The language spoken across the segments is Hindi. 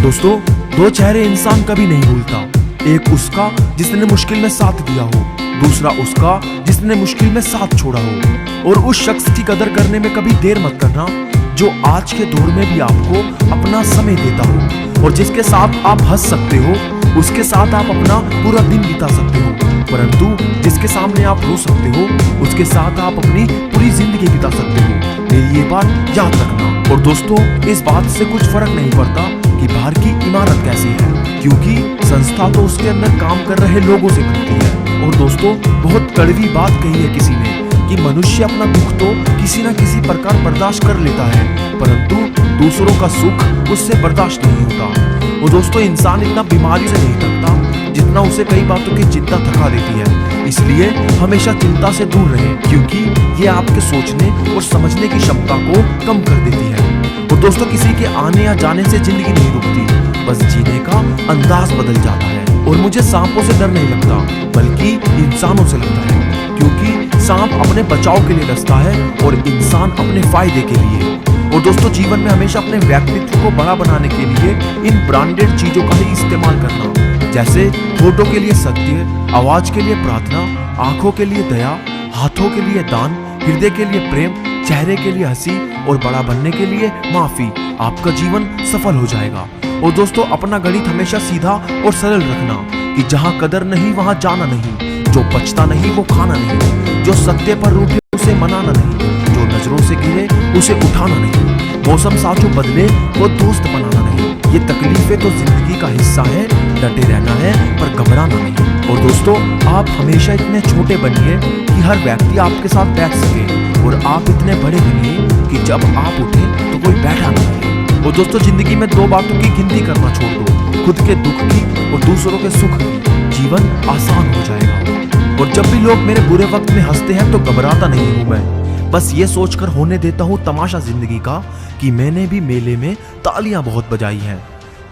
दोस्तों, दो चेहरे इंसान कभी नहीं भूलता। एक उसका जिसने मुश्किल में साथ दिया हो, दूसरा उसका जिसने मुश्किल में साथ छोड़ा हो। और उस शख्स की कदर करने में कभी देर मत करना जो आज के दौर में भी आपको अपना समय देता हो, और जिसके साथ आप हंस सकते हो, उसके साथ आप अपना पूरा दिन बिता सकते हो, परंतु जिसके सामने आप रो सकते हो, उसके साथ आप अपनी पूरी जिंदगी बिता सकते हो। मेरी ये बात याद रखना। और दोस्तों, इस बात से कुछ फर्क नहीं पड़ता कि बाहर की इमारत कैसी है, क्योंकि संस्था तो उसके अंदर काम कर रहे लोगों से बनती है। और दोस्तों, बहुत कड़वी बात कही है किसी ने कि मनुष्य अपना दुख तो किसी न किसी प्रकार बर्दाश्त कर लेता है, परंतु दूसरों का सुख उससे बर्दाश्त नहीं होता। और दोस्तों, इंसान इतना बीमारी से नहीं थकता जितना उसे कई बातों की चिंता थका देती है। इसलिए हमेशा चिंता से दूर रहें, क्योंकि ये आपके सोचने और समझने की क्षमता को कम कर देती है। और दोस्तों, किसी के आने या जाने से जिंदगी नहीं रुकती, बस जीने का अंदाज बदल जाता है। और मुझे सांपों से डर नहीं लगता, बल्कि इंसानों से लगता है, क्योंकि सांप अपने बचाव के लिए डसता है और इंसान अपने फायदे के लिए। और दोस्तों, जीवन में हमेशा अपने व्यक्तित्व को बड़ा बनाने के लिए इन ब्रांडेड चीजों का ही इस्तेमाल करना, जैसे फोटो के लिए सत्य, आवाज के लिए प्रार्थना, आंखों के लिए दया, हाथों के लिए दान, हृदय के लिए प्रेम, चेहरे के लिए हंसी और बड़ा बनने के लिए माफी। आपका जीवन सफल हो जाएगा। और दोस्तों, अपना गणित हमेशा सीधा और सरल रखना कि जहाँ कदर नहीं वहाँ जाना नहीं, जो बचता नहीं वो खाना नहीं, जो सत्य पर रूठे उसे मनाना नहीं, जो नजरों से गिरे उसे उठाना नहीं, मौसम साथ जो बदले वो दोस्त बनाना नहीं। ये तकलीफें तो जिंदगी का हिस्सा है, डटे रहना है पर घबराना नहीं। और दोस्तों, आप हमेशा इतने छोटे बनिए कि हर व्यक्ति आपके साथ बैठ सके, और आप इतने बड़े बनिए कि जब आप उठे तो कोई बैठा ना रहे। और दोस्तों, जिंदगी में दो बातों की गिनती करना छोड़ दो, खुद के दुख की और दूसरों के सुख की। जीवन आसान हो जाएगा। और जब भी लोग मेरे बुरे वक्त में हंसते हैं तो घबराता नहीं हूं मैं, बस ये सोचकर होने देता हूं तमाशा जिंदगी का कि मैंने भी मेले में तालियां बहुत बजाई हैं।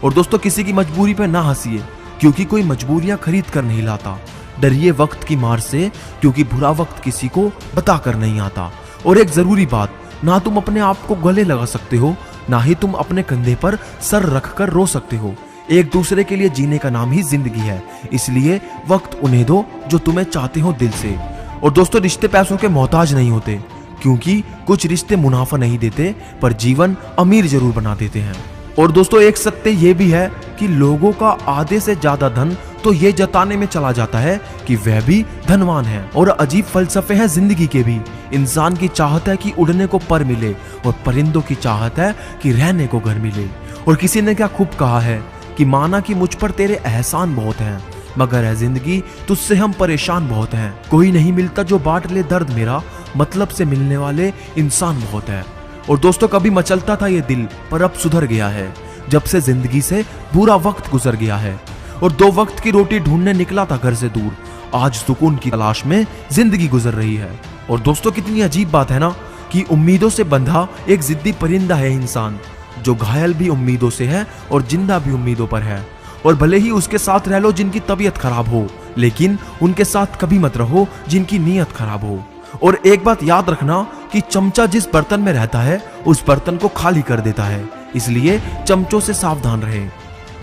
और दोस्तों, किसी की मजबूरी पे ना हंसिए, क्योंकि कोई मजबूरियां खरीद कर नहीं लाता। डरिए वक्त की मार से, क्योंकि बुरा वक्त किसी को बता कर नहीं आता। और एक जरूरी बात, ना तुम अपने आप को गले लगा सकते हो, ना ही तुम अपने कंधे पर सर रखकर रो सकते हो। एक दूसरे के लिए जीने का नाम ही जिंदगी है, इसलिए वक्त उन्हें दो जो तुम्हें चाहते हो दिल से। और दोस्तों, रिश्ते पैसों के मोहताज नहीं होते, क्योंकि कुछ रिश्ते मुनाफा नहीं देते पर जीवन अमीर जरूर बना देते हैं। और दोस्तों, एक सत्य ये भी है कि लोगों का आधे से ज्यादा धन तो ये जताने में चला जाता है कि वह भी धनवान है। और अजीब फलसफे हैं जिंदगी के भी। इंसान की चाहत है कि उड़ने को पर मिले, और परिंदों की चाहत है कि रहने को घर मिले। और किसी ने क्या खूब कहा है कि माना कि मुझ पर तेरे एहसान बहुत हैं, मगर है जिंदगी तुझसे हम परेशान बहुत हैं। कोई नहीं मिलता जो बांट ले दर्द मेरा, मतलब से मिलने वाले इंसान बहुत है। और दोस्तों, कभी मचलता था ये दिल, पर अब सुधर गया है, जब से जिंदगी से बुरा वक्त गुजर गया है। और दो वक्त की रोटी ढूंढने निकला था घर से दूर, आज सुकून की तलाश में जिंदगी गुजर रही है। और दोस्तों, कितनी अजीब बात है ना कि उम्मीदों से बंधा एक जिद्दी परिंदा है इंसान, जो घायल भी उम्मीदों से है और जिंदा भी उम्मीदों पर है। और भले ही उसके साथ रह लो जिनकी तबीयत खराब हो, लेकिन उनके साथ कभी मत रहो जिनकी नीयत खराब हो। और एक बात याद रखना कि चमचा जिस बर्तन में रहता है उस बर्तन को खाली कर देता है, इसलिए चमचों से सावधान रहे।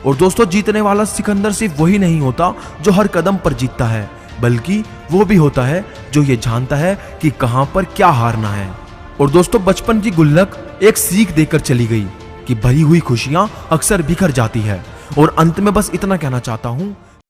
और दोस्तों, जीतने वाला सिकंदर सिर्फ वही नहीं होता जो हर कदम पर जीतता है, बल्कि वो भी होता है जो ये जानता है कि कहां पर क्या हारना है। और दोस्तों, बचपन की गुल्लक एक सीख देकर चली गई कि भरी हुई खुशियां अक्सर बिखर जाती है। और अंत में बस इतना कहना चाहता हूं